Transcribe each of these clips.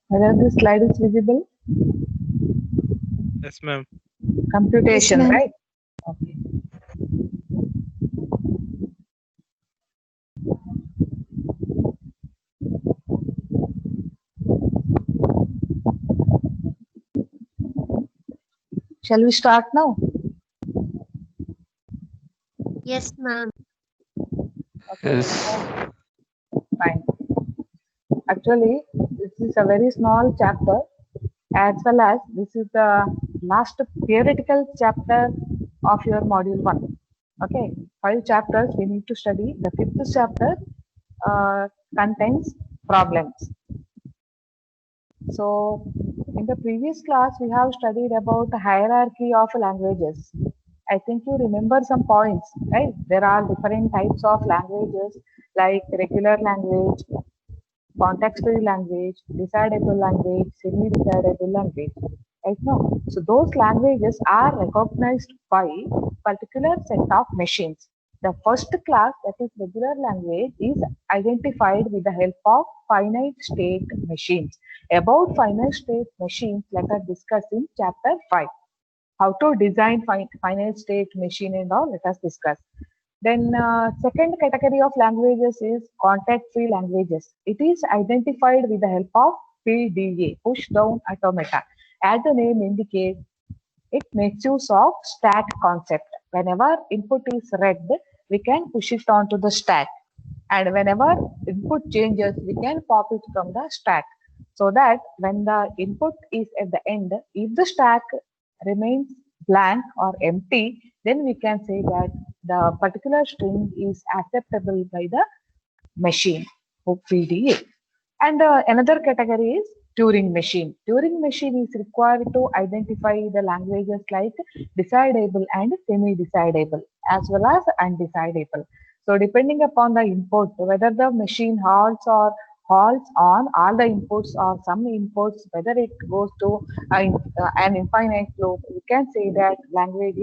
Whether this slide is visible? Yes, ma'am. Computation, Yes, right? Okay. Shall we start now? Yes, ma'am. Okay. Yes. Fine. Actually, this is a very small chapter, as well as this is the last theoretical chapter of your module 1. Okay, 5 chapters we need to study. The 5th chapter contains problems. So, in the previous class, we have studied about the hierarchy of languages. I think you remember some points, right? There are different types of languages like regular language, context-free language, decidable language, semi-decidable language. Right now, so those languages are recognized by particular set of machines. The first class, that is regular language, is identified with the help of finite state machines. About finite state machines, let us discuss in chapter 5. How to design finite state machine and all, let us discuss. Then second category of languages is context-free languages. It is identified with the help of PDA, push down automata. As the name indicates, it makes use of stack concept. Whenever input is read, we can push it onto the stack. And whenever input changes, we can pop it from the stack. So that when the input is at the end, if the stack remains blank or empty, then we can say that the particular string is acceptable by the machine of PDA. And another category is Turing machine. Turing machine is required to identify the languages like decidable and semi-decidable as well as undecidable. So depending upon the input, whether the machine halts on all the inputs or some inputs, whether it goes to an infinite loop, we can say that language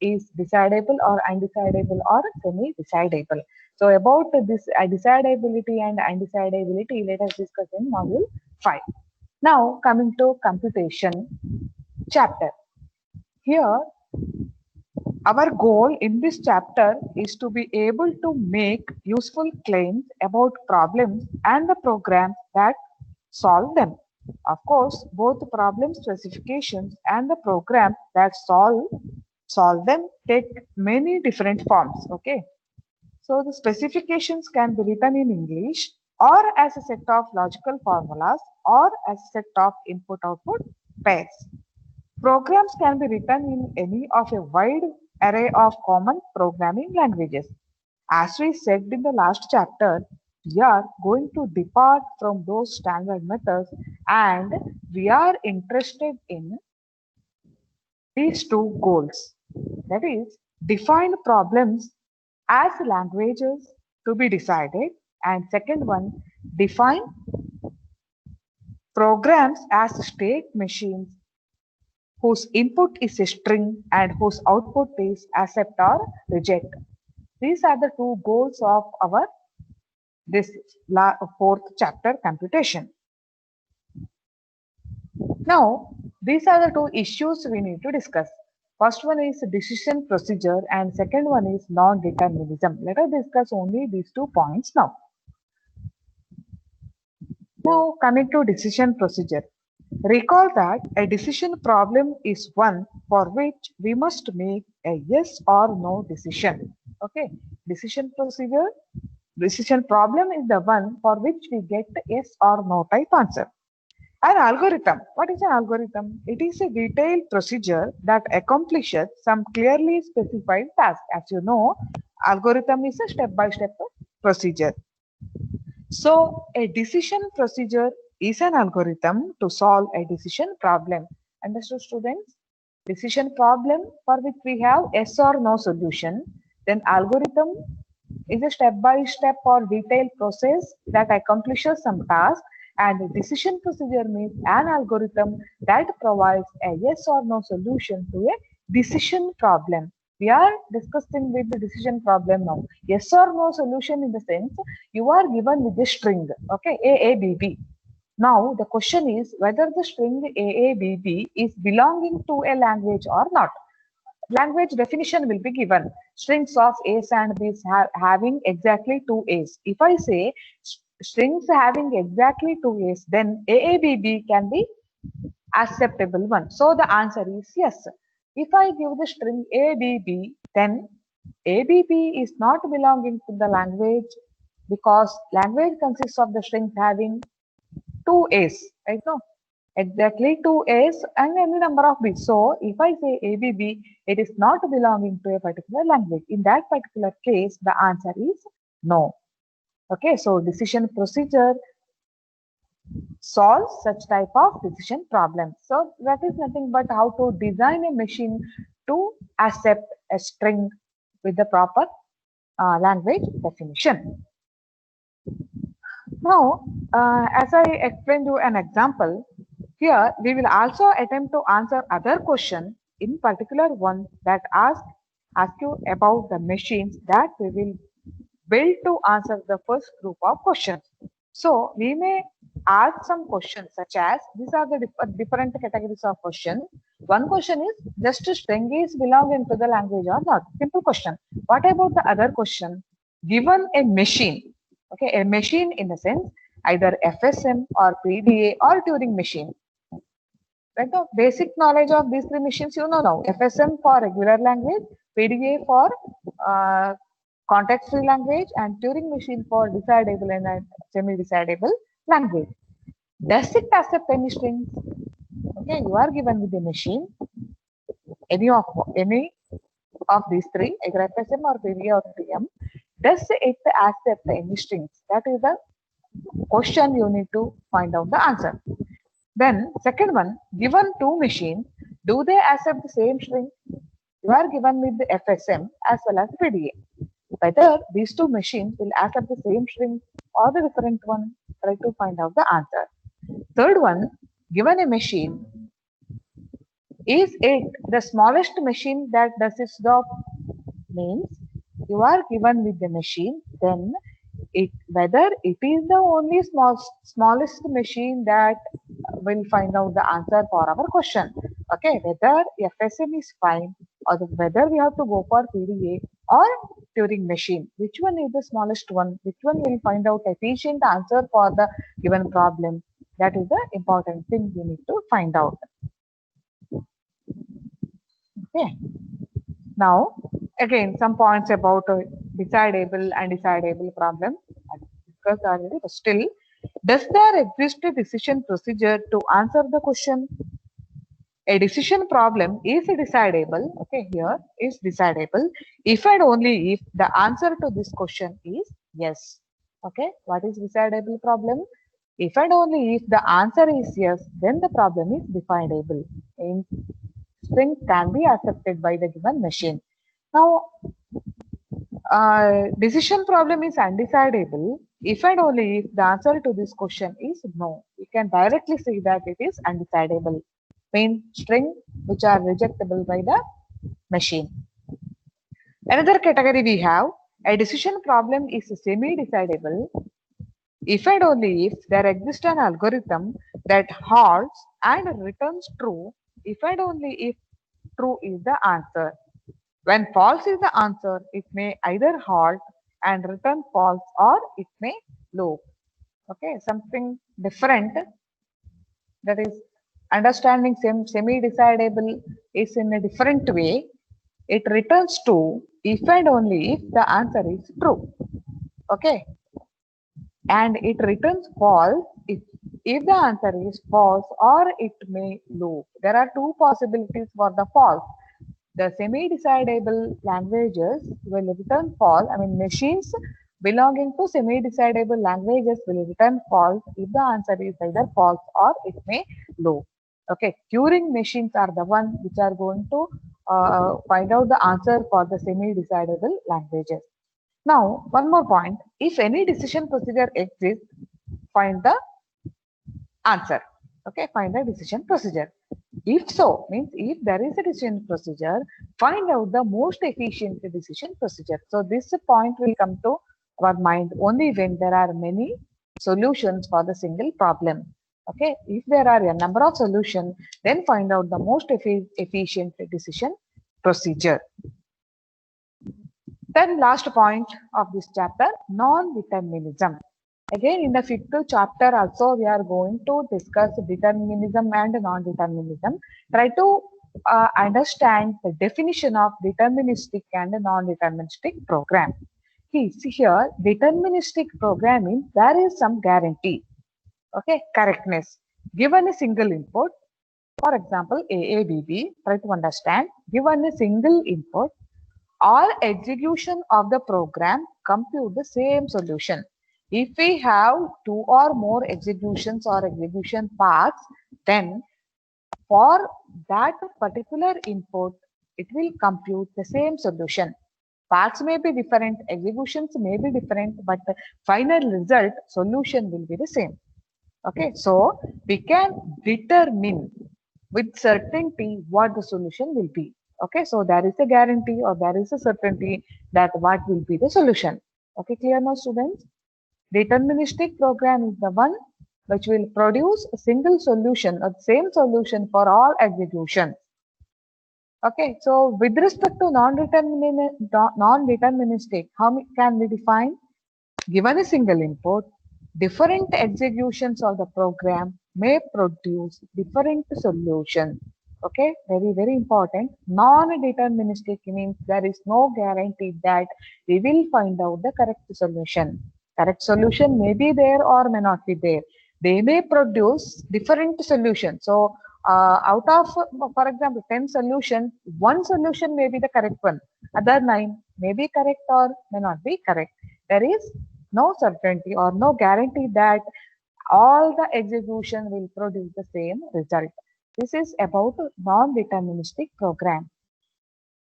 is decidable or undecidable or semi-decidable. So about this decidability and undecidability, let us discuss in module 5. Now coming to computation chapter. Here, our goal in this chapter is to be able to make useful claims about problems and the programs that solve them. Of course, both the problem specifications and the program that solve them take many different forms. Okay. So the specifications can be written in English or as a set of logical formulas or as a set of input-output pairs. Programs can be written in any of a wide array of common programming languages. As we said in the last chapter, we are going to depart from those standard methods and we are interested in these two goals. That is, define problems as languages to be decided, and second one, define programs as state machines whose input is a string and whose output is accept or reject. These are the two goals of our this fourth chapter, computation. Now, these are the two issues we need to discuss. First one is decision procedure and second one is non-determinism. Let us discuss only these 2 points now. Now, coming to decision procedure. Recall that a decision problem is one for which we must make a yes or no decision. Okay, decision procedure, decision problem is the one for which we get the yes or no type answer. An algorithm. What is an algorithm? It is a detailed procedure that accomplishes some clearly specified task. As you know, algorithm is a step-by-step procedure. So, a decision procedure is an algorithm to solve a decision problem. Understood, students? Decision problem for which we have yes or no solution. Then algorithm is a step-by-step or detailed process that accomplishes some task. And decision procedure means an algorithm that provides a yes or no solution to a decision problem. We are discussing with the decision problem now. Yes or no solution in the sense you are given with the string, okay, A, B, B. Now the question is whether the string A, B, B is belonging to a language or not. Language definition will be given. Strings of A's and B's having exactly two A's. If I say strings having exactly two A's, then AABB can be acceptable one. So the answer is yes. If I give the string ABB, then ABB is not belonging to the language because language consists of the strings having two A's, right? No, exactly two A's and any number of bits. So if I say ABB, it is not belonging to a particular language. In that particular case, the answer is no. Okay, so decision procedure solves such type of decision problem. So that is nothing but how to design a machine to accept a string with the proper language definition. Now, as I explained you an example, here we will also attempt to answer other question, in particular one that ask you about the machines that we will build to answer the first group of questions. So we may ask some questions such as, these are the different categories of question. One question is just a string is belonging to the language or not. Simple question. What about the other question? Given a machine, okay, a machine in a sense either FSM or PDA or Turing machine. Right, the basic knowledge of these three machines you know now. FSM for regular language, PDA for context-free language, and Turing machine for decidable and semi-decidable language. Does it accept any strings? Okay, you are given with a machine, any of these three, either FSM or PDA or TM. Does it accept any strings? That is the question you need to find out the answer. Then second one, given two machines, do they accept the same string? You are given with the FSM as well as PDA. Whether these two machines will accept the same string or the different one, try to find out the answer. Third one, given a machine, is it the smallest machine that does its job? Means you are given with the machine, then whether it is the only smallest machine that will find out the answer for our question. Okay, whether FSM is fine or whether we have to go for PDA or Turing machine. Which one is the smallest one? Which one will find out efficient answer for the given problem? That is the important thing we need to find out. Okay. Now, again, some points about decidable and decidable problem. I discussed already, but still, does there exist a decision procedure to answer the question? A decision problem is decidable. Okay, here is decidable if and only if the answer to this question is yes. Okay, what is decidable problem? If and only if the answer is yes, then the problem is definable. In string can be accepted by the given machine. Now, decision problem is undecidable if and only if the answer to this question is no. We can directly say that it is undecidable. Mean string which are rejectable by the machine. Another category we have, a decision problem is semi-decidable if and only if there exists an algorithm that halts and returns true if and only if true is the answer. When false is the answer, it may either halt and return false or it may loop. Okay, something different, that is understanding semi-decidable is in a different way. It returns true if and only if the answer is true. Okay, and it returns false if the answer is false or it may loop. There are two possibilities for the false. The semi-decidable languages will return false. I mean, machines belonging to semi-decidable languages will return false if the answer is either false or it may loop. Okay, Turing machines are the ones which are going to find out the answer for the semi-decidable languages. Now, one more point. If any decision procedure exists, find the answer. Okay, find the decision procedure. If so, means if there is a decision procedure, find out the most efficient decision procedure. So this point will come to our mind only when there are many solutions for the single problem. Okay, if there are a number of solutions, then find out the most efficient decision procedure. Then last point of this chapter, non-determinism. Again, in the fifth chapter also, we are going to discuss determinism and non-determinism. Try to understand the definition of deterministic and non-deterministic program. See here, deterministic programming, there is some guarantee. Okay, correctness. Given a single input, for example, AABB, try to understand, given a single input, all execution of the program compute the same solution. If we have two or more executions or execution paths, then for that particular input, it will compute the same solution. Paths may be different, executions may be different, but the final result solution will be the same. Okay, so we can determine with certainty what the solution will be. Okay, so there is a guarantee or there is a certainty that what will be the solution. Okay, clear now, students? Deterministic program is the one which will produce a single solution or same solution for all executions. Okay, so with respect to non-deterministic, how can we define? Given a single input, different executions of the program may produce different solutions. Okay, very, very important. Non-deterministic means there is no guarantee that we will find out the correct solution. Correct solution may be there or may not be there. They may produce different solutions. So, out of, for example, 10 solutions, one solution may be the correct one. Other 9 may be correct or may not be correct. There is no certainty or no guarantee that all the execution will produce the same result. This is about non-deterministic program.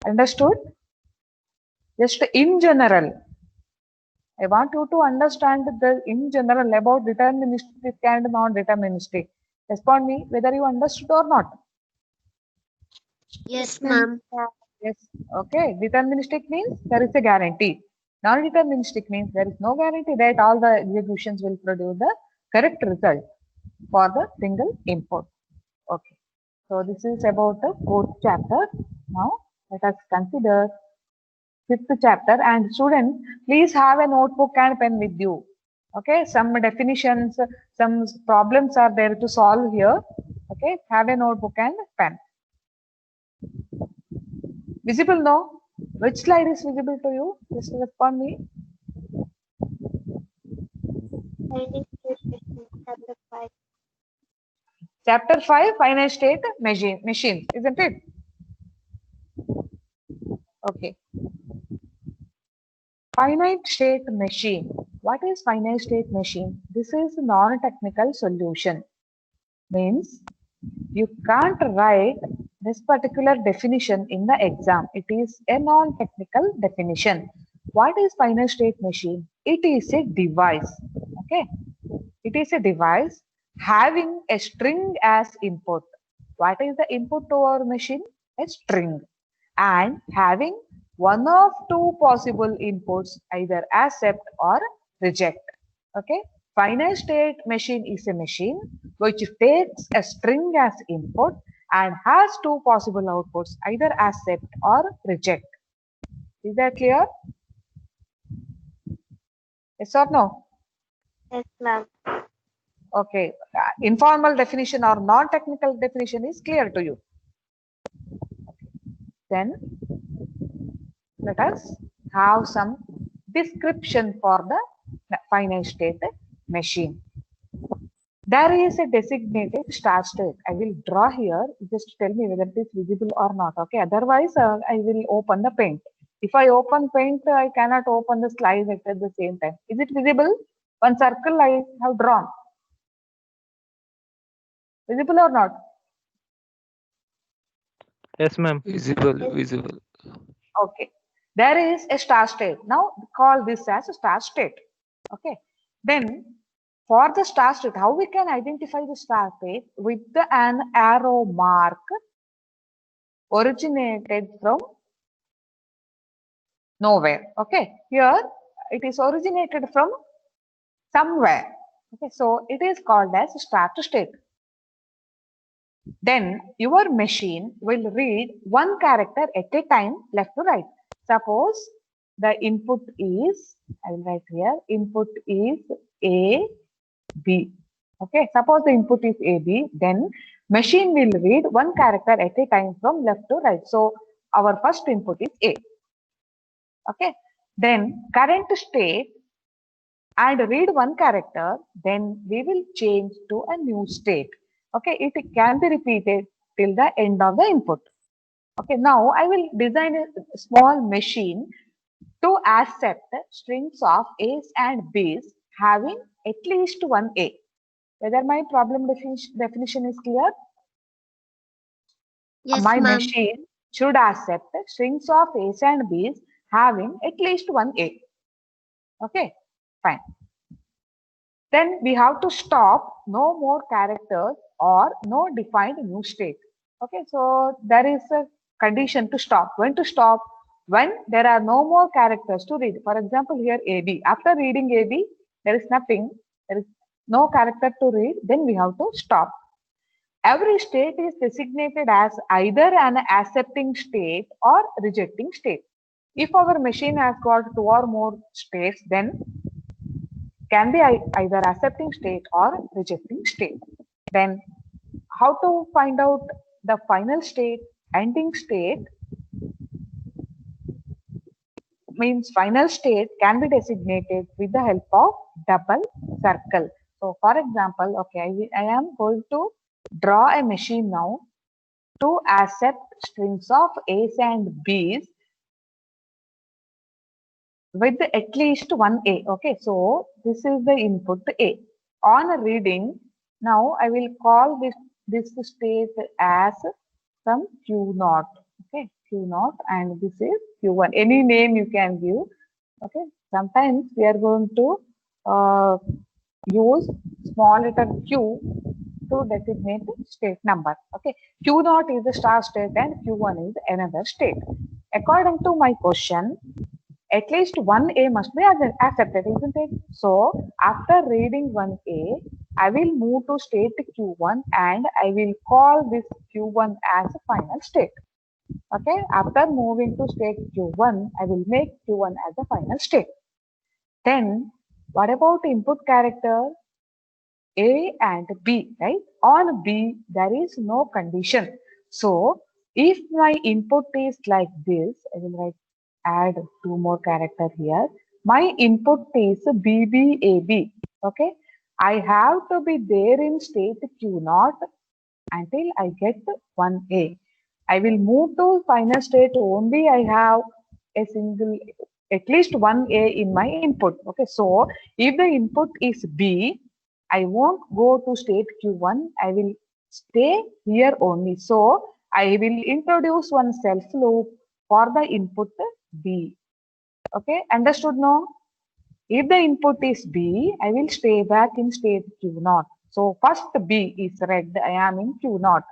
Understood? Just in general, I want you to understand the in general about deterministic and non-deterministic. Respond me whether you understood or not. Yes, ma'am. Yes. Okay. Deterministic means there is a guarantee. Non-deterministic means there is no guarantee that all the executions will produce the correct result for the single input. Okay. So this is about the fourth chapter. Now let us consider fifth chapter. And students, please have a notebook and pen with you. Okay. Some definitions, some problems are there to solve here. Okay. Have a notebook and pen. Visible now? Which slide is visible to you? Just respond me. Chapter 5. Chapter 5, finite state machines, isn't it? Okay. Finite state machine. What is finite state machine? This is non-technical solution. Means you can't write this particular definition in the exam. It is a non-technical definition. What is finite state machine? It is a device. Okay. It is a device having a string as input. What is the input to our machine? A string. And having one of two possible inputs, either accept or reject. Okay. Finite state machine is a machine which takes a string as input and has two possible outputs, either accept or reject. Is that clear? Yes or no? Yes, ma'am. Okay. Informal definition or non-technical definition is clear to you. Then let us have some description for the finite state machine. There is a designated start state. I will draw here. Just tell me whether it is visible or not. Okay. Otherwise, I will open the paint. If I open paint, I cannot open the slide at the same time. Is it visible? One circle I have drawn. Visible or not? Yes, ma'am. Visible, visible. Okay. There is a start state. Now call this as a start state. Okay. Then For the start state, how we can identify the start state? With an arrow mark originated from nowhere. Okay, here it is originated from somewhere. Okay, so it is called as start state. Then your machine will read one character at a time, left to right. Suppose the input is, I will write here, input is A, B. Okay, suppose the input is A, B, then machine will read one character at a time from left to right. So our first input is A. Okay, then current state and read one character, then we will change to a new state. Okay, it can be repeated till the end of the input. Okay, now I will design a small machine to accept strings of A's and B's having at least one A. Whether my problem definition is clear? Yes, My ma'am. machine should accept strings of A's and B's having at least one A. Okay, fine. Then we have to stop no more characters or no defined new state. Okay, so there is a condition to stop. When to stop? When there are no more characters to read. For example, here AB. After reading AB, there is nothing. There is no character to read. Then we have to stop. Every state is designated as either an accepting state or rejecting state. If our machine has got two or more states, then can be either accepting state or rejecting state. Then how to find out the final state? Ending state means final state can be designated with the help of double circle. So for example, okay, I am going to draw a machine now to accept strings of A's and B's with at least one A. Okay, so this is the input A. On reading, now I will call this state as some Q0. Okay, Q0, and this is Q1. Any name you can give. Okay, sometimes we are going to use small letter Q to designate state number. Okay, Q0 is the start state and Q1 is another state. According to my question, at least one A must be accepted, isn't it? So after reading one A, I will move to state Q1 and I will call this Q1 as a final state. Okay, after moving to state Q1, I will make Q1 as a final state. Then what about input character A and B, right? On B, there is no condition. So if my input is like this, I will write add two more characters here. My input is BBAB. Okay, I have to be there in state Q0 until I get 1A. I will move to final state only I have a single, at least 1A in my input. Okay, so if the input is B, I won't go to state Q1. I will stay here only. So I will introduce one self loop for the input B. Okay, understood now? If the input is B, I will stay back in state Q0. So first B is read, I am in Q0.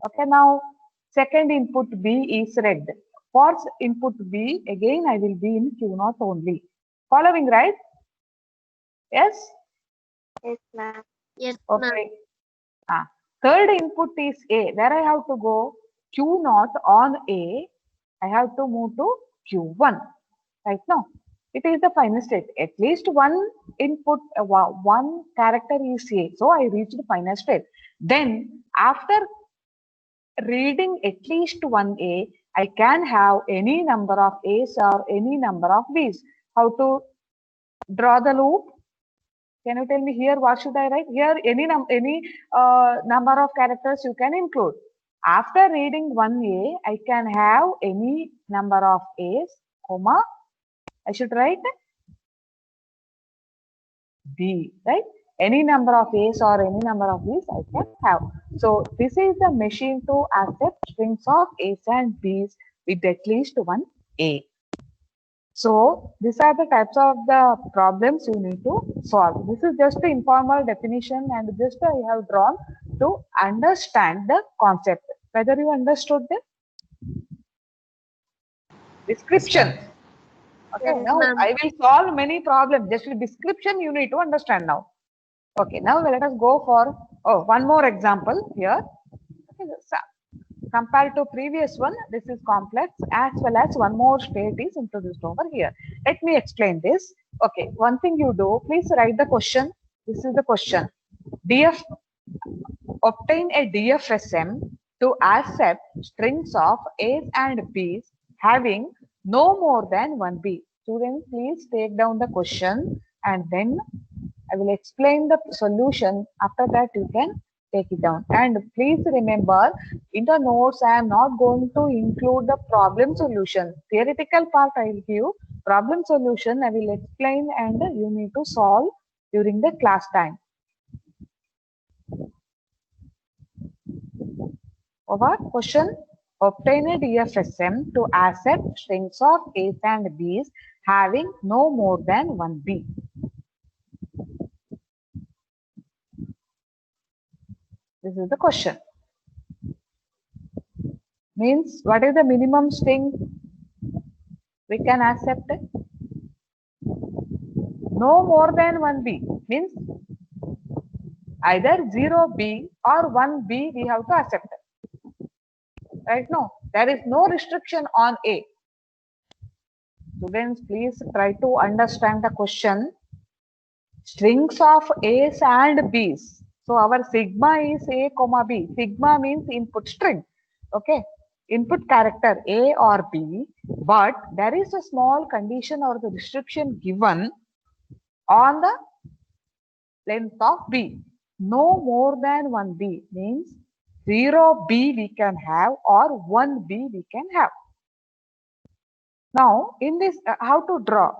Okay, now second input B is read. For input B, again I will be in Q0 only. Following, right? Yes? Yes, ma'am. Yes, Okay. Third input is A. Where I have to go? Q0 on A. I have to move to Q1. Right now, it is the final state. At least one input, one character is A. So I reached the final state. Then after reading at least one A, I can have any number of A's or any number of B's. How to draw the loop? Can you tell me here what should I write? Here any number of characters you can include. After reading one A, I can have any number of A's, comma, I should write B, right? Any number of A's or any number of B's I can have. So this is the machine to accept strings of A's and B's with at least one A. So these are the types of the problems you need to solve. This is just the informal definition and just I have drawn to understand the concept. Whether you understood the Yes, description. ma'am. Okay, Yes, now ma'am. I will solve many problems. Just the description you need to understand now. Okay, now let us go for one more example here. Okay, so compared to previous one, this is complex as well as one more state is introduced over here. Let me explain this. Okay, one thing you do, please write the question. This is the question. DF, obtain a DFSM to accept strings of A's and B's having no more than one B. Students, please take down the question and then I will explain the solution. After that, you can take it down. And please remember, in the notes, I am not going to include the problem solution. Theoretical part I will give. Problem solution I will explain and you need to solve during the class time. Over question. Obtain a DFSM to accept strings of A's and B's having no more than one B. This is the question. Means what is the minimum string we can accept? No more than one B means either 0B or 1B we have to accept. Right now, there is no restriction on A. Students, please try to understand the question. Strings of A's and B's. So our sigma is A comma B. Sigma means input string. Okay. Input character A or B. But there is a small condition or the restriction given on the length of B. No more than 1B means 0B we can have or 1B we can have. Now, in this, how to draw?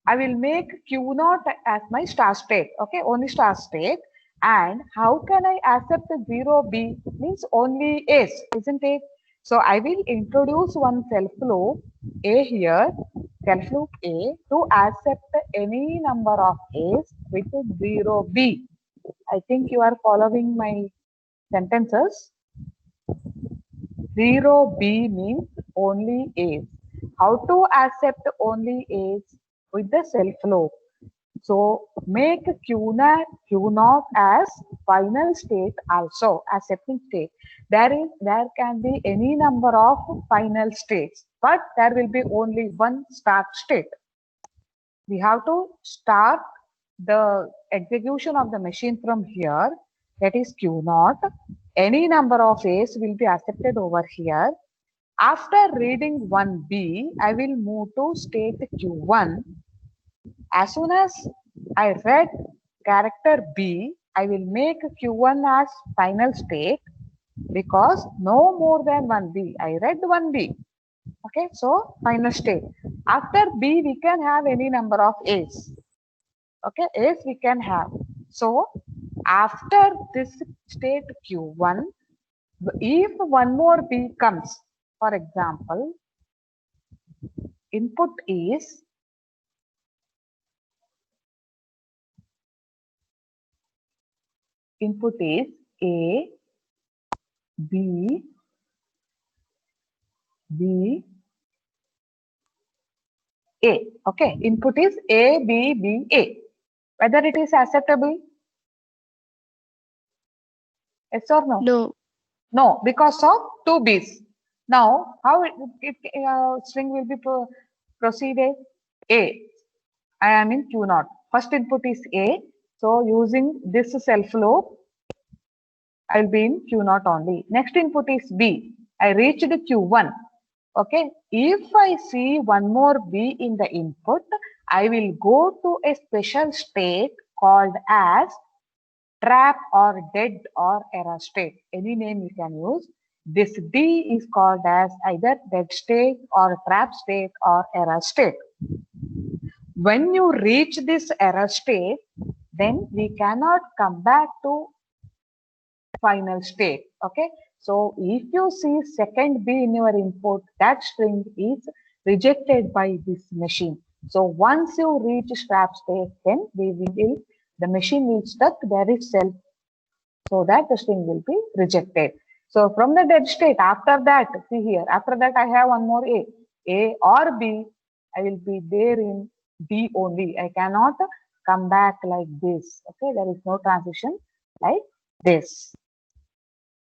I will make Q naught as my start state. Okay, only start state. And how can I accept the 0B? Means only A's, isn't it? So I will introduce one self loop A here, self loop A to accept any number of A's with 0B. I think you are following my sentences. 0B means only A's. How to accept only A's? With the self loop. So make Q naught as final state also accepting state. There can be any number of final states, but there will be only one start state. We have to start the execution of the machine from here. That is Q naught. Any number of A's will be accepted over here. After reading 1B, I will move to state Q1. As soon as I read character B, I will make Q1 as final state because no more than 1B. I read 1B. Okay, so final state. After B, we can have any number of A's. Okay, A's we can have. So after this state Q1, if one more B comes, for example, input is A, B, B, A. Okay, input is A, B, B, A. Whether it is acceptable? Yes or no? No. No, because of two B's. Now, how string will be proceeded? A. I am in Q naught. First input is A. So using this self loop, I will be in Q naught only. Next input is B. I reached Q1. Okay. If I see one more B in the input, I will go to a special state called as trap or dead or error state. Any name you can use. This D is called as either dead state or trap state or error state. When you reach this error state, then we cannot come back to final state. Okay. So if you see second B in your input, that string is rejected by this machine. So once you reach strap state, then the machine will stuck there itself, so that the string will be rejected. So from the dead state, after that, see here, after that I have one more A or B, I will be there in D only. I cannot come back like this. Okay, there is no transition like this.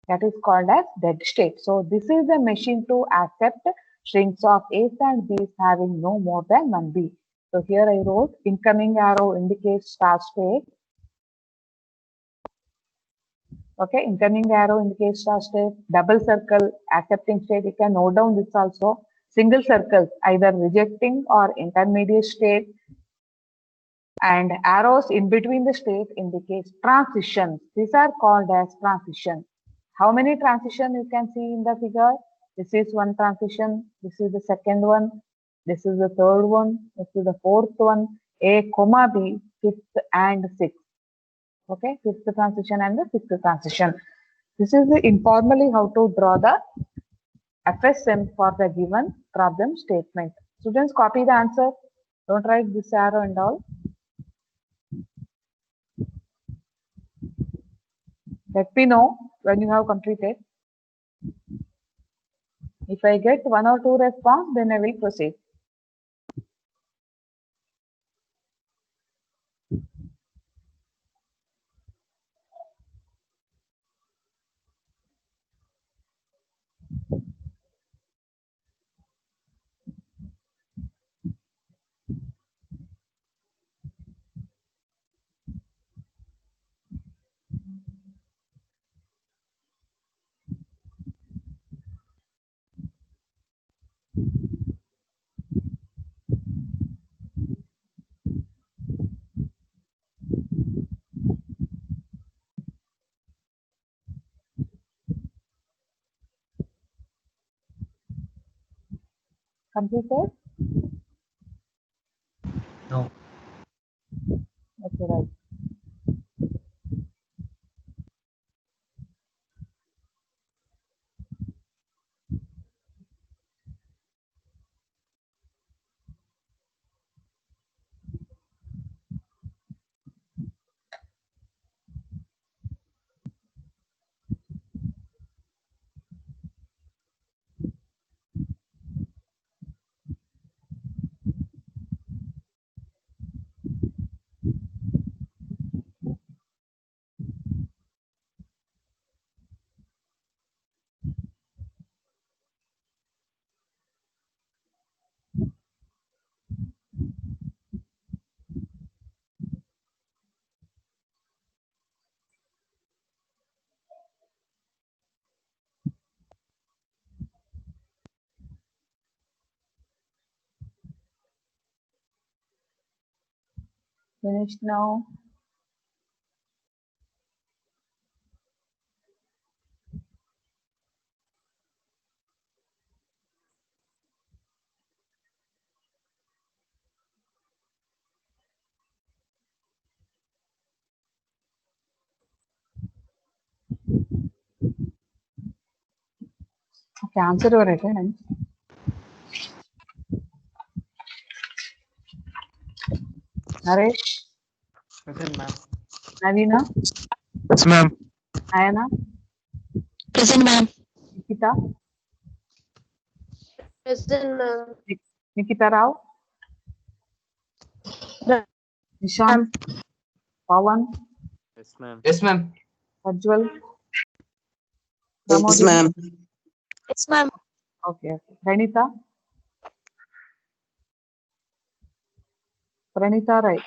That is called as dead state. So this is the machine to accept strings of A's and B's having no more than one B. So here I wrote incoming arrow indicates start state. Okay, incoming arrow indicates start state. Double circle accepting state. You can note down this also. Single circles either rejecting or intermediate state. And arrows in between the state indicates transitions. These are called as transitions. How many transition you can see in the figure? This is one transition. This is the second one. This is the third one. This is the fourth one. A, comma B, fifth and sixth. Okay, fifth transition and the sixth transition. This is informally how to draw the FSM for the given problem statement. Students, copy the answer. Don't write this arrow and all. Let me know when you have completed. If I get one or two response, then I will proceed. Completed? No. Okay, right. Finished now. Okay, answer your attendance. Naresh, Present, ma'am. Navina, Yes, ma'am. Ayana, Present, ma'am. Nikita, Present, ma'am. Nikita Rao, Nishant, Pawan, Yes, ma'am. Yes, ma'am. Pajwal, Yes, Pramodin. ma'am. Yes, ma'am. Okay, okay. Pranita, right.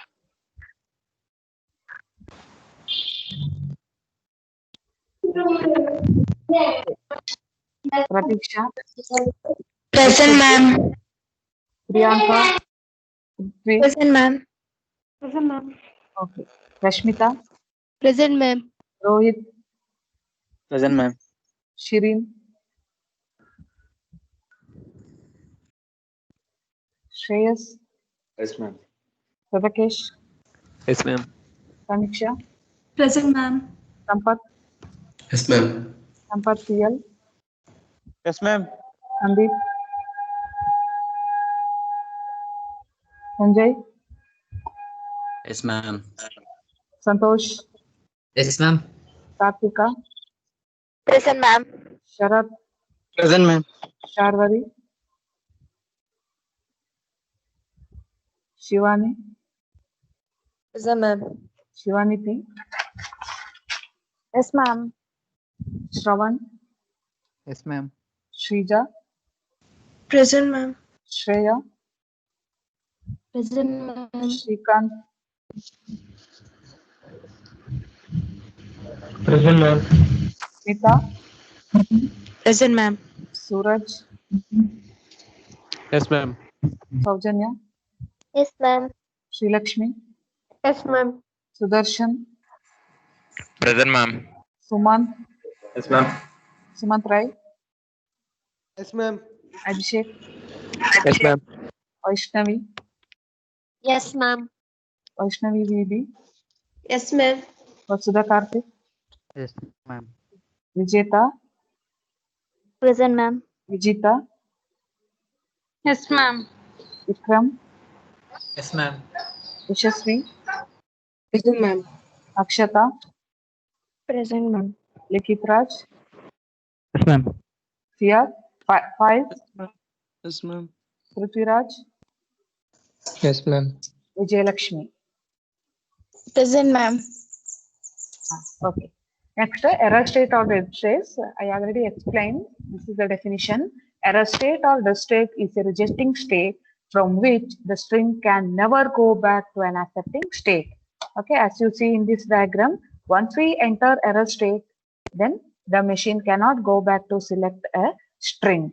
Pratiksha, Present, ma'am. Priyanka, Prithvi, Present, ma'am. Present, ma'am. okay. Rashmita, Present, ma'am. Rohit, Present, ma'am. Shirin, Shreyas, Yes, ma'am. Prabhakesh, Yes, ma'am. Samiksha, Present, ma'am. Sampath, Yes, ma'am. Sampath PL, Yes, ma'am. Sandeep, Sanjay, Yes, ma'am. Santosh, Yes, ma'am. Kartika, Present, ma'am. Sharat, Present, ma'am. Sharvari, Shivani, Present, ma'am. Shivani P, Yes, ma'am. Shravan, Yes, ma'am. Shrija, Present, ma'am. Shreya, Present, ma'am. Shrikant, Present, ma'am. Smita, Present, ma'am. Suraj, Yes, ma'am. Saujanya, Yes, ma'am. Srilakshmi, Yes, ma'am. Sudarshan, Present, ma'am. Suman, Yes, ma'am. Sumant Rai, Yes, ma'am. Abhishek, Yes, ma'am. Vaishnavi, Yes, ma'am. Vaishnavi VB, Yes, ma'am. Vasudha Karthik, Yes, ma'am. Vijeta, Present, ma'am. Vijita, Yes, ma'am. Vikram, Yes, ma'am. Yashasvi, Present, ma'am. Akshata, Present, ma'am. Likit Raj, Yes, ma'am. Fiyat, Faiz, Yes, ma'am. Prithviraj, Yes, ma'am. Vijayalakshmi. Present, ma'am. Okay. Next, error state or dead state. I already explained. This is the definition. Error state or dead state is a rejecting state from which the string can never go back to an accepting state. Okay, as you see in this diagram, once we enter error state, then the machine cannot go back to select a string.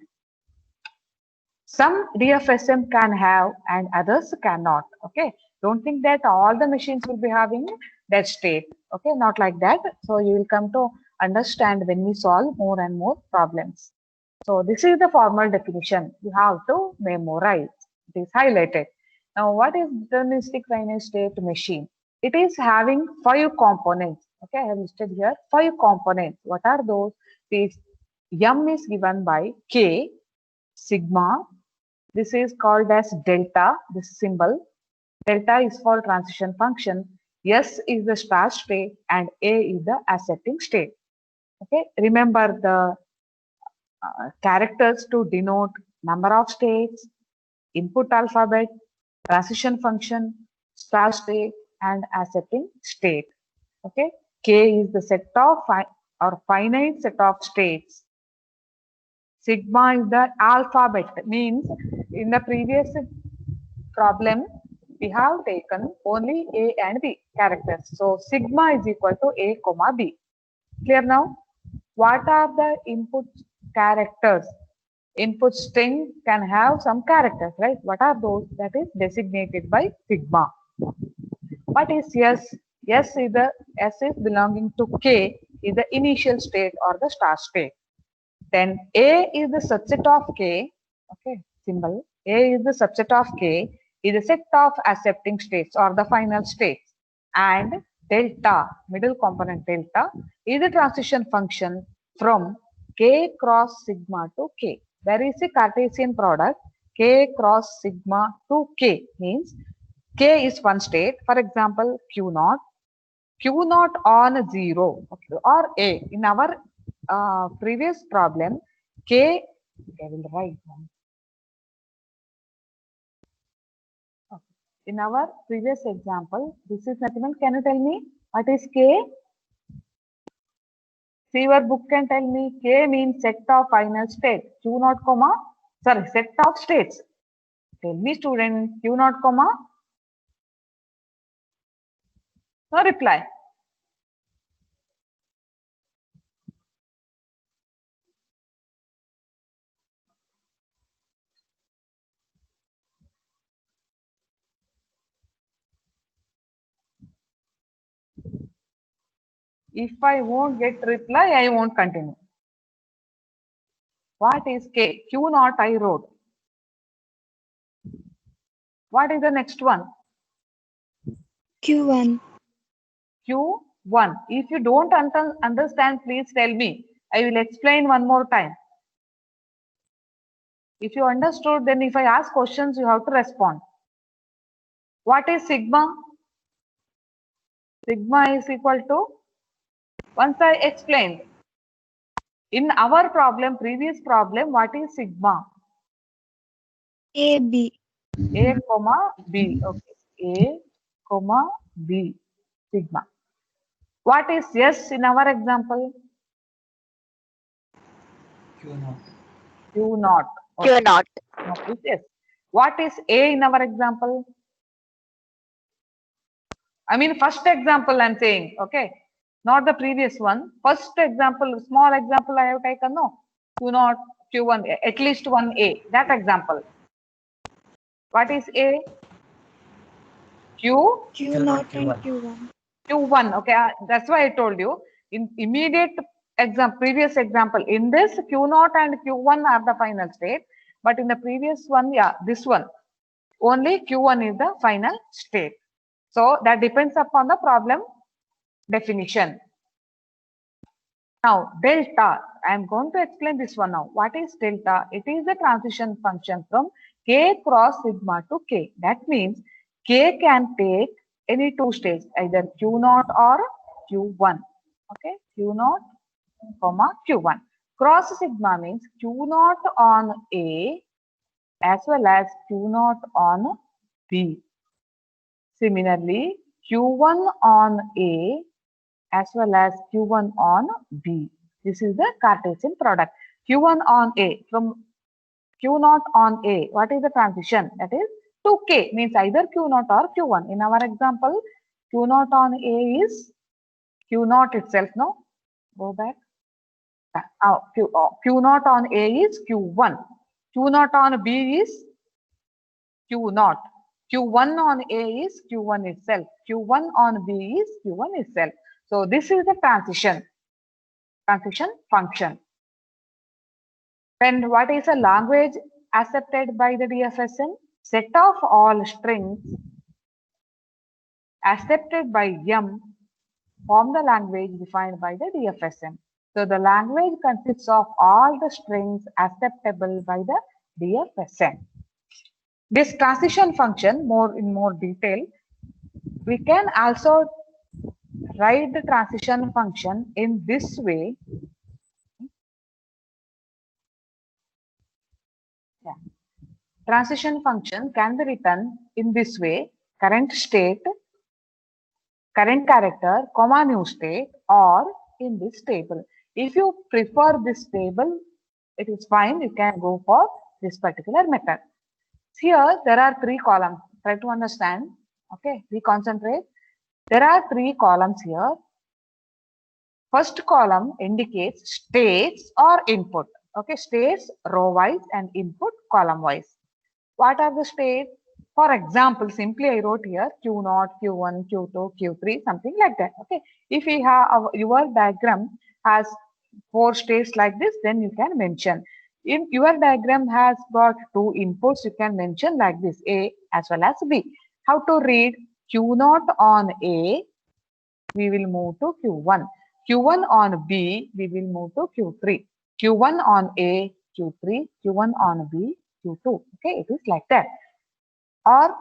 Some DFSM can have and others cannot. Okay, don't think that all the machines will be having that state. Okay, not like that. So you will come to understand when we solve more and more problems. So this is the formal definition. You have to memorize. It is highlighted. Now, what is deterministic finite state machine? It is having 5 components. Okay, I have listed here 5 components. What are those? This M is given by K, sigma. This is called as delta, this symbol. Delta is for transition function. S is the start state and A is the accepting state. Okay, remember the characters to denote number of states, input alphabet, transition function, start state, and accepting state. Okay, K is the set of or finite set of states. Sigma is the alphabet, means in the previous problem we have taken only A and B characters. So sigma is equal to A comma B. Clear now? What are the input characters? Input string can have some characters, right? What are those? That is designated by sigma. What is S? S is belonging to K is the initial state or the start state. Then A is the subset of K. Okay, symbol. A is the subset of K is a set of accepting states or the final states. And delta, middle component delta, is a transition function from K cross sigma to K. There is a Cartesian product K cross sigma to K, means K is one state. For example, Q naught on 0, okay, or A. In our previous problem, K, I will write one. Okay. In our previous example, this is nothing else. Can you tell me what is K? See, your book can tell me K means set of final state. Q naught comma, sorry, set of states. Tell me, student, Q naught comma. No reply. If I won't get reply, I won't continue. What is K? Q naught I wrote. What is the next one? Q1. Q1. If you don't understand, please tell me. I will explain one more time. If you understood, then if I ask questions, you have to respond. What is sigma? Sigma is equal to, once I explained, in our problem, previous problem, what is sigma? AB. A comma B. Okay. A comma B. Sigma. What is S in our example? Q naught. Q naught. Q naught. That is S. What is A in our example? I mean, first example I'm saying, okay, not the previous one. First example, small example I have taken, no, Q naught, Q1, at least one A, that example. What is A? Q? Q naught and Q1. Q1, okay, that's why I told you. In immediate example, previous example, in this Q naught and Q1 are the final state, but in the previous one, yeah, this one, only Q1 is the final state. So that depends upon the problem definition. Now, delta, I am going to explain this one now. What is delta? It is the transition function from K cross sigma to K. That means K can take any two states, either Q naught or Q1. Okay, Q naught, comma, Q1. Cross sigma means Q naught on A as well as Q naught on B. Similarly, Q1 on A as well as Q1 on B. This is the Cartesian product. Q1 on A from Q0 on A. What is the transition? That is to K, means either Q0 or Q1. In our example, Q0 on A is Q0 itself, no? Go back. Q0 on A is Q1. Q0 on B is Q0. Q1 on A is Q1 itself. Q1 on B is Q1 itself. So this is the transition function. Then what is a language accepted by the DFSM? Set of all strings accepted by M form the language defined by the DFSM. So the language consists of all the strings acceptable by the DFSM. This transition function, in more detail, we can also write the transition function in this way. Yeah. Transition function can be written in this way: current state, current character, comma new state, or in this table. If you prefer this table, it is fine. You can go for this particular method. Here there are three columns. Try to understand. Okay, we concentrate. There are three columns here. First column indicates states or input. Okay, states row wise and input column wise. What are the states? For example, simply I wrote here Q0, Q1, Q2, Q3, something like that. Okay, if we have your diagram has 4 states like this, then you can mention. If your diagram has got 2 inputs, you can mention like this, A as well as B. How to read? Q0 on A, we will move to Q1. Q1 on B, we will move to Q3. Q1 on A, Q3, Q1 on B, Q2. Okay, it is like that. Or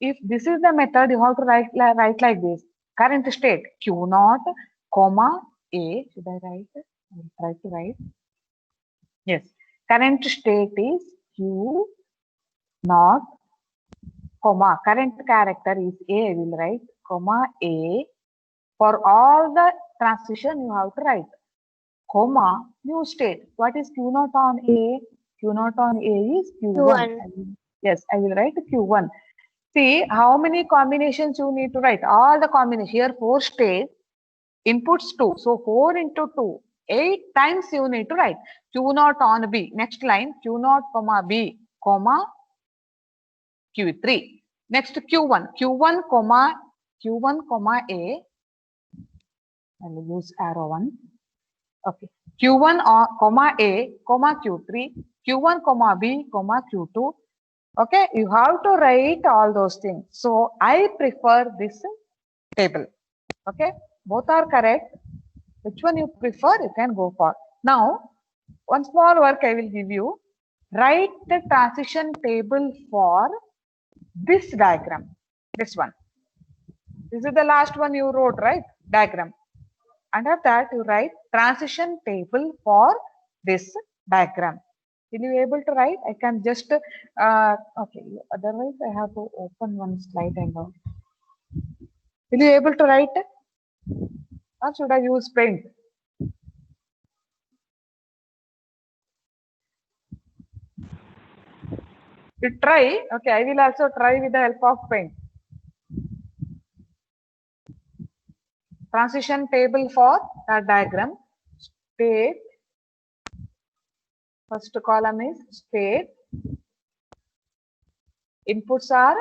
if this is the method, you have to write like this. Current state Q0, comma A. Should I write? I will try to write. Yes. Current state is Q0, comma. Current character is A. I will write, comma A. For all the transition, you have to write, comma, new state. What is Q0 on A? Q0 on A is Q1. Yes, I will write Q1. See how many combinations you need to write. All the combinations. Here 4 states, inputs 2. So 4 into 2, 8 times you need to write. Q0 on B. Next line, Q0, comma B, comma Q3. Next Q1, Q1, comma A. I will use arrow 1. Okay. Q1, comma A, comma Q3, Q1, comma B, comma Q2. Okay, you have to write all those things. So I prefer this table. Okay, both are correct. Which one you prefer, you can go for. Now, one small work I will give you. Write the transition table for this diagram. This one. This is the last one you wrote, right? Diagram. Under that, you write transition table for this diagram. Will you able to write? I can just, okay, otherwise I have to open one slide and all. Will you able to write? Or should I use paint? You try. Okay, I will also try with the help of paint. Transition table for that diagram. State. First column is state. Inputs are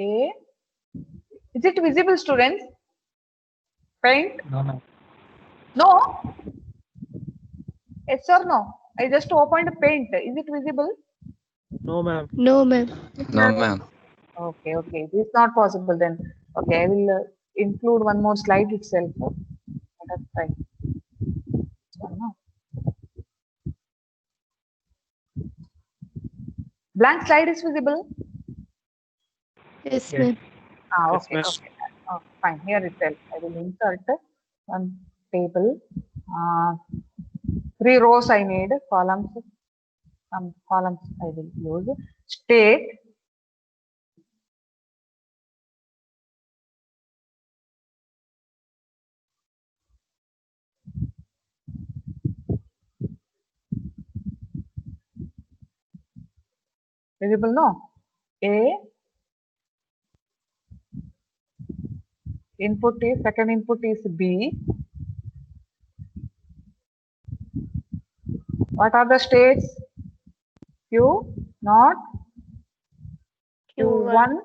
A. Is it visible, students? Paint? No, ma'am. No? Yes or no? I just opened paint. Is it visible? No, ma'am. No, ma'am. No, ma'am. Okay, okay. This is not possible then. Okay, I will include one more slide itself. Let us try. No. Blank slide is visible? Yes, Yes. ma'am. Ah, Yes, okay, ma'am. okay. Oh, fine. Here itself. I will insert one table. 3 rows I need. Columns. Some columns I will use. State. Visible, no? A. Input is, second input is B. What are the states? Q, not Q1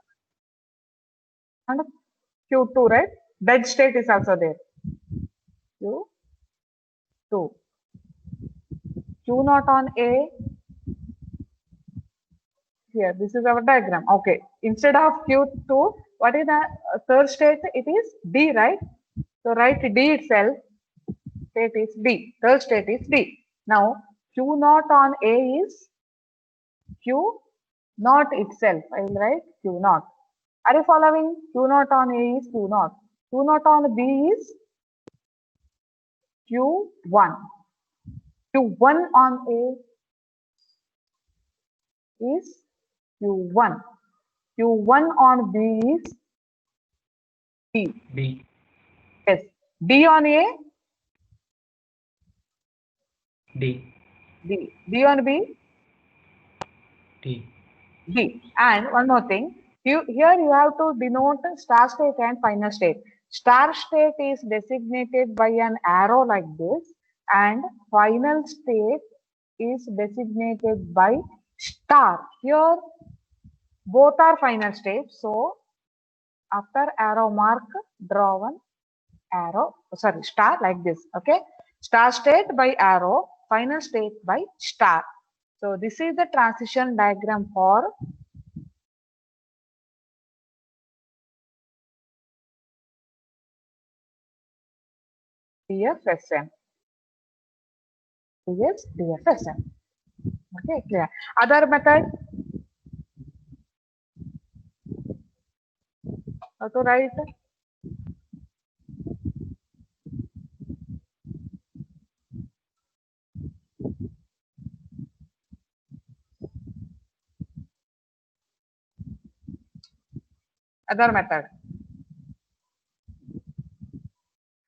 and Q2, right? Dead state is also there. Q2. Q not on A. Here, this is our diagram. Okay. Instead of Q2, what is the third state? It is D, right? So write D itself. State is D. Third state is D. Now, Q not on A is Q not itself. I will write Q not. Are you following? Q not on A is Q not. Q not on B is Q1. Q1 on A is Q1. Q1 on B is B. B. Yes. D on A, D. D. D on B, D. D. And one more thing. Here you have to denote start state and final state. Start state is designated by an arrow like this, and final state is designated by star. Here both are final states. So after arrow mark, draw one arrow, sorry, star like this. Okay. Start state by arrow, final state by star. So this is the transition diagram for DFSM. Yes, DFSM. Okay, clear. Other method? How to write? Other method.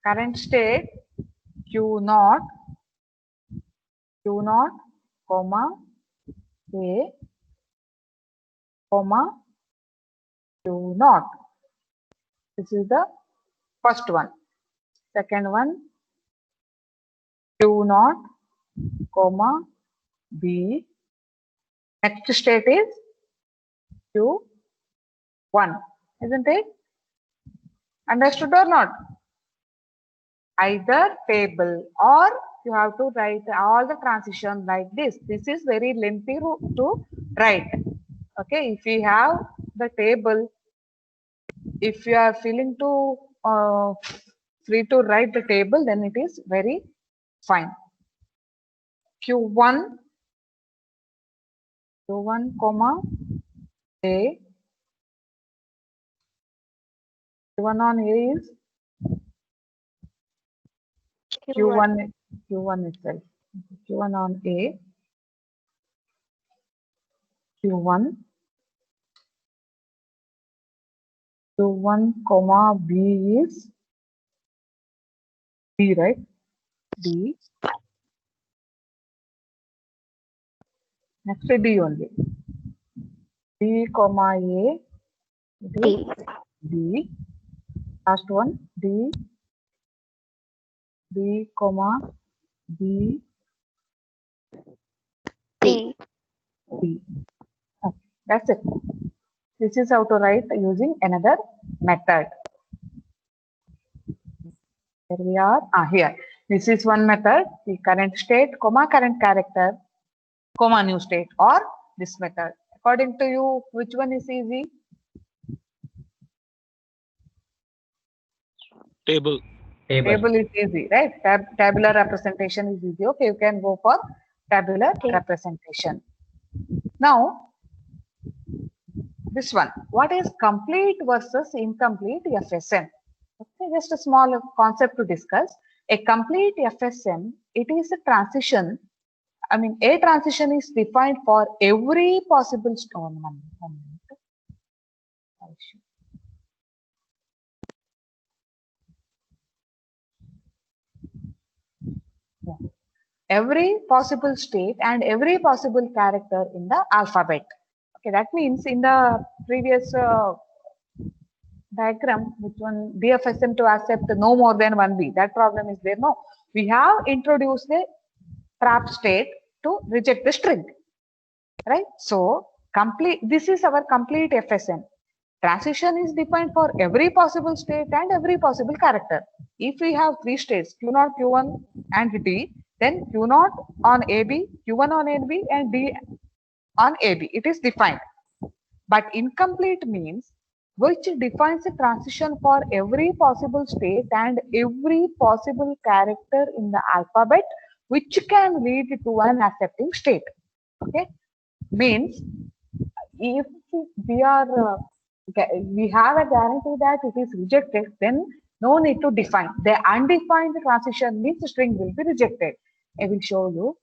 Current state Q naught, comma, A, comma, Q naught. This is the first one. Second one, Q naught, comma, B. Next state is Q1. Isn't it? Understood or not? Either table or you have to write all the transition like this. This is very lengthy to write. Okay, if you have the table, if you are feeling to free to write the table, then it is very fine. Q1, comma, A, Q1 on A is Q1. Q1 itself. Q1 on A, Q1, Q1 comma B is B, right? B. Next D only. D comma A, it is D. D. Last one, D, D comma B, D. D. Okay, that's it. This is how to write using another method. Here we are. Here. This is one method. The current state, comma current character, comma new state, or this method. According to you, which one is easy? Table. Table is easy, right? Tabular representation is easy. Okay, you can go for tabular representation. Now, this one. What is complete versus incomplete FSM? Okay, just a small concept to discuss. A complete FSM, it is a transition. I mean, a transition is defined for every possible one minute. Yeah. Every possible state and every possible character in the alphabet. Okay, that means in the previous diagram, which one DFSM to accept no more than one B. That problem is there. No, we have introduced the trap state to reject the string, right? So complete. This is our complete FSM. Transition is defined for every possible state and every possible character. If we have three states, Q0, Q1, and D, then Q0 on AB, Q1 on AB, and D on AB. It is defined. But incomplete means which defines a transition for every possible state and every possible character in the alphabet, which can lead to an accepting state. Okay, means if we are we have a guarantee that it is rejected, then no need to define. The undefined transition means the string will be rejected. I will show you.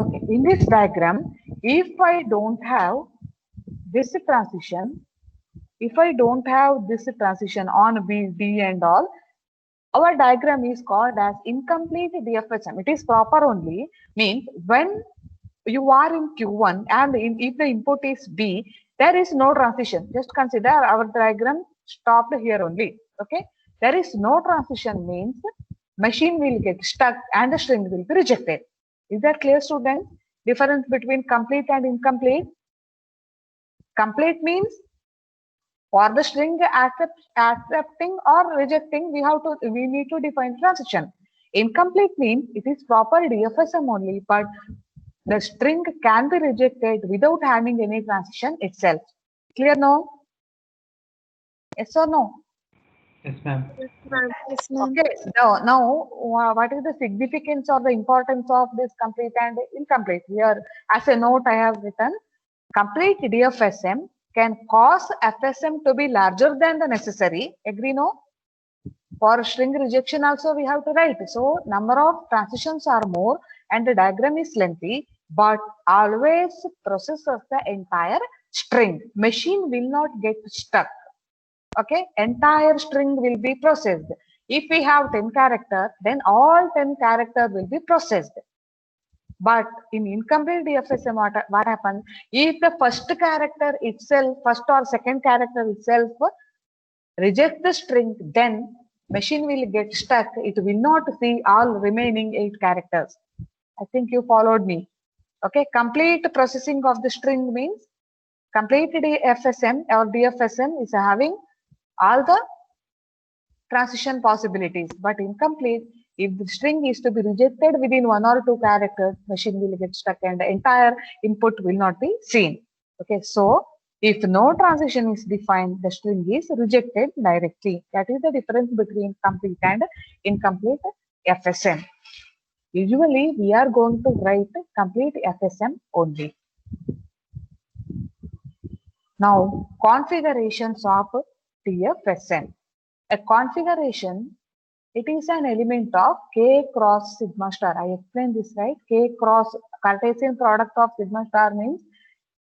Okay, in this diagram, if I don't have this transition, if I don't have this transition on B, D and all, our diagram is called as incomplete DFSM. It is proper only, means when you are in Q1 and if the input is B, there is no transition. Just consider our diagram stopped here only. Okay, there is no transition means machine will get stuck and the string will be rejected. Is that clear, students? Difference between complete and incomplete. Complete means for the string accepting or rejecting, we need to define transition. Incomplete means it is proper DFSM only, but the string can be rejected without having any transition itself. Clear now? Yes or no? Yes, ma'am. Yes, ma'am. Okay. Now, what is the significance or the importance of this complete and incomplete? Here, as a note, I have written complete DFSM can cause FSM to be larger than the necessary. Agree, no? For string rejection also we have to write. So number of transitions are more and the diagram is lengthy, but always processes the entire string. Machine will not get stuck. Okay, entire string will be processed. If we have 10 characters, then all 10 characters will be processed. But in incomplete DFSM, what happens? If the first character itself, first or second character itself reject the string, then machine will get stuck. It will not see all remaining 8 characters. I think you followed me. Okay, complete processing of the string means complete DFSM or DFSM is having all the transition possibilities, but incomplete, if the string is to be rejected within 1 or 2 characters, machine will get stuck and the entire input will not be seen. Okay, so if no transition is defined, the string is rejected directly. That is the difference between complete and incomplete FSM. Usually, we are going to write complete FSM only. Now, configurations of TFSM. A configuration, it is an element of K cross sigma star. I explained this, right? K cross Cartesian product of sigma star means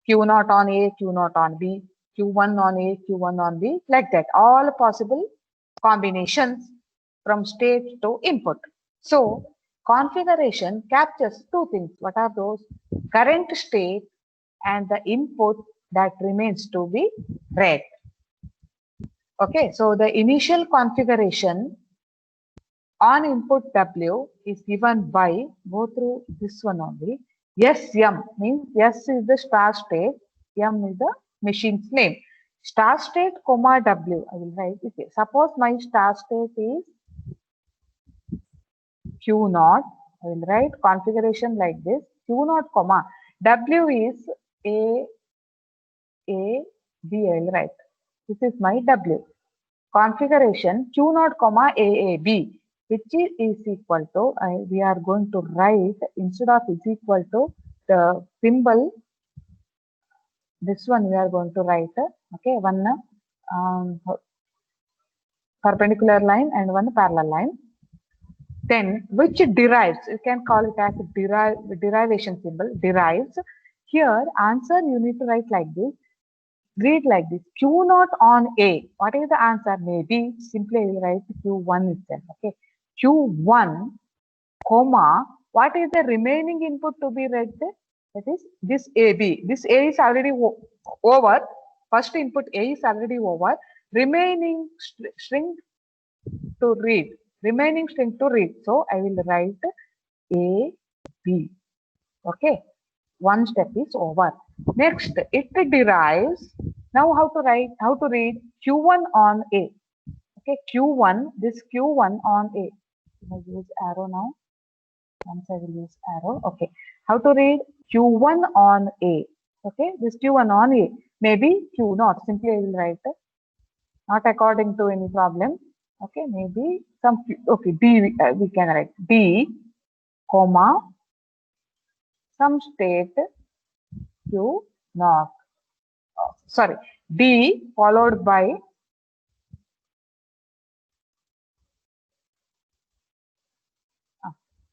Q naught on A, Q naught on B, Q1 on A, Q1 on B, like that. All possible combinations from state to input. So, configuration captures two things. What are those? Current state and the input that remains to be read. Okay, so the initial configuration on input W is given by, go through this one only. SM means S is the star state, M is the machine's name. Star state comma W, I will write it. Okay. Suppose my star state is Q naught, I will write configuration like this. Q naught comma W is A, B, I will write. This is my W. Configuration Q naught comma AAB, which is equal to, we are going to write instead of is equal to the symbol, this one we are going to write, okay, one perpendicular line and one parallel line. Then which derives, you can call it as derivation symbol, derives. Here answer you need to write like this. Read like this, Q naught on A. What is the answer? Maybe simply I will write Q1 itself. Okay, Q1, comma, what is the remaining input to be read? That is this AB. This A is already over. First input A is already over. Remaining string to read. Remaining string to read. So I will write A, B. Okay. One step is over. Next, it derives. Now how to write, how to read Q1 on A. Okay, Q1, this Q1 on A. I use arrow now. Once I will use arrow. Okay, how to read Q1 on A. Okay, this Q1 on A. Maybe Q naught. Simply I will write not according to any problem. Okay, maybe some Q. Okay, D we can write D, comma, some state Q naught. Sorry, D followed by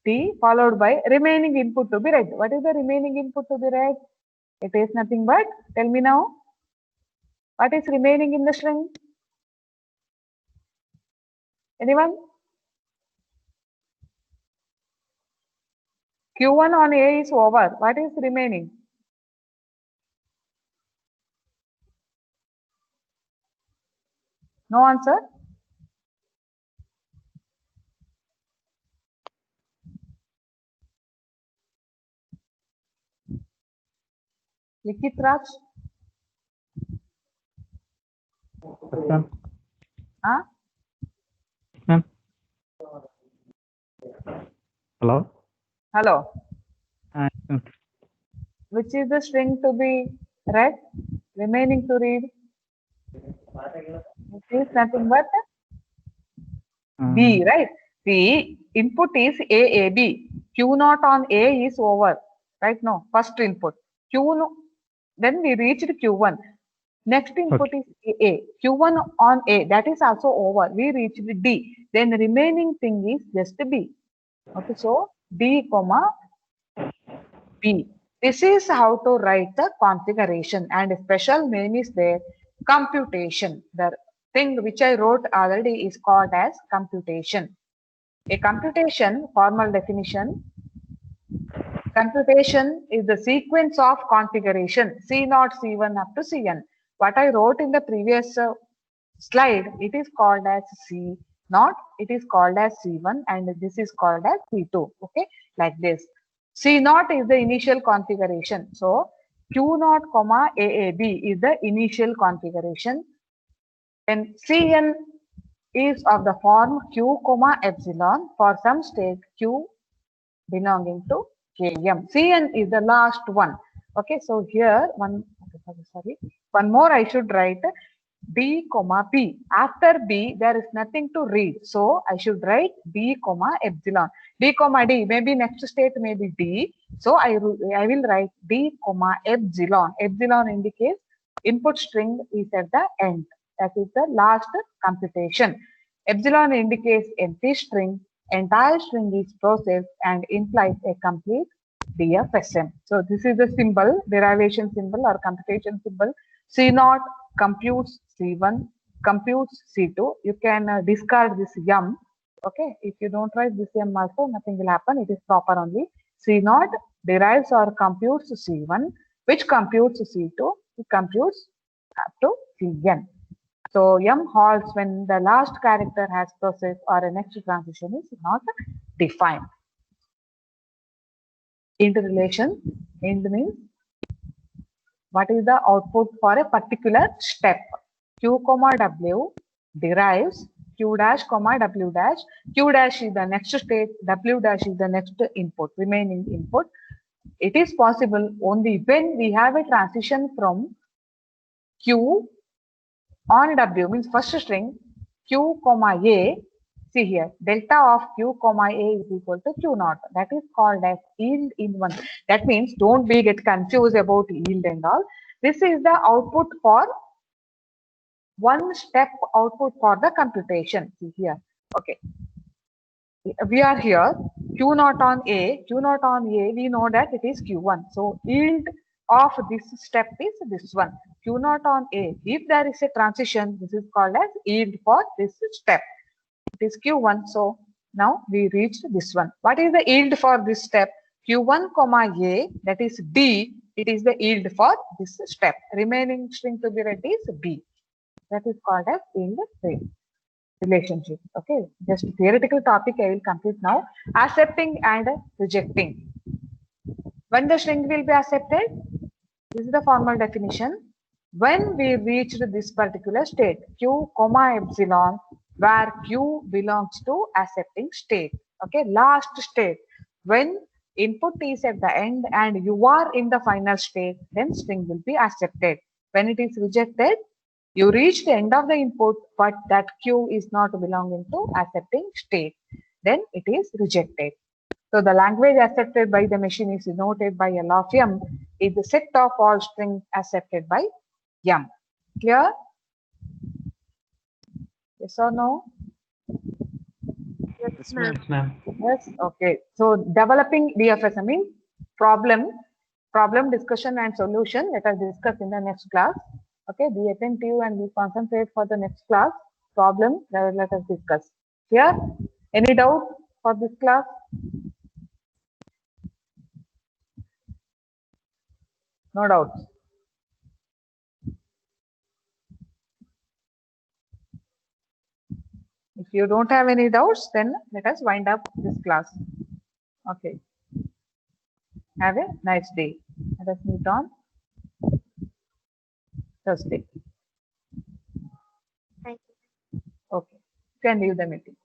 T followed by remaining input to be read. What is the remaining input to be read? It is nothing but, tell me now, what is remaining in the string? Anyone? Q1 on A is over. What is remaining? No answer? Likit Raj? Huh? Hello? Hello. Which is the string to be read? Remaining to read? It is nothing but B, right? The input is AAB. Q naught on A is over. Right now, first input. Then we reached Q1. Next input is A. Q1 on A. That is also over. We reached D. Then the remaining thing is just B. Okay, so D, comma B. This is how to write the configuration, and a special name is there, computation. The thing which I wrote already is called as computation. A computation, formal definition, computation is the sequence of configuration C0, C1 up to Cn. What I wrote in the previous slide, it is called as C0, it is called as C1, and this is called as C2. Okay, like this. C0 is the initial configuration. So Q0, comma AAB is the initial configuration. And Cn is of the form Q, comma epsilon for some state Q belonging to Km. Cn is the last one. Okay, so here one more I should write D, comma P. After B, there is nothing to read. So I should write D, comma epsilon. D, comma D. Maybe next state may be D. So I will write D, comma epsilon. Epsilon indicates Input string is at the end. That is the last computation. Epsilon indicates empty string. Entire string is processed and implies a complete DFSM. So this is the symbol, derivation symbol or computation symbol. C0 computes C1, computes C2. You can discard this M. Okay, if you don't write this M also, nothing will happen. It is proper only. C0 derives or computes C1, which computes C2, it computes up to Cn. So M halts when the last character has processed or a next transition is not defined. Interrelation, int means what is the output for a particular step. Q comma W derives Q dash comma W dash. Q dash is the next state, W dash is the next input, remaining input. It is possible only when we have a transition from Q on W, means first string, Q comma A. See here, delta of Q comma A is equal to Q naught. That is called as yield in one. That means don't be get confused about yield and all. This is the output for one step output for the computation. See here. Okay. We are here, Q naught on A, Q naught on A, we know that it is Q1. So yield of this step is this one, Q naught on A. If there is a transition, this is called as yield for this step. It is Q1. So now we reached this one. What is the yield for this step? Q1 comma A, that is D. It is the yield for this step. Remaining string to be read is B. That is called as yield relationship. Okay, just theoretical topic I will complete now. Accepting and rejecting. When the string will be accepted, this is the formal definition. When we reach this particular state, Q comma epsilon, where Q belongs to accepting state. Okay, last state. When input is at the end and you are in the final state, then string will be accepted. When it is rejected, you reach the end of the input, but that Q is not belonging to accepting state. Then it is rejected. So the language accepted by the machine is denoted by L of M is the set of all strings accepted by M. Clear? Yes or no? Yes, ma'am. Yes, ma'am. Yes. Okay. So developing DFSM means problem discussion and solution. Let us discuss in the next class. Okay, be attentive and be concentrate for the next class. Problem, let us discuss. Here, any doubt for this class? No doubts. If you don't have any doubts, then let us wind up this class. Okay. Have a nice day. Let us meet on Thursday. Thank you. Okay. You can leave the meeting.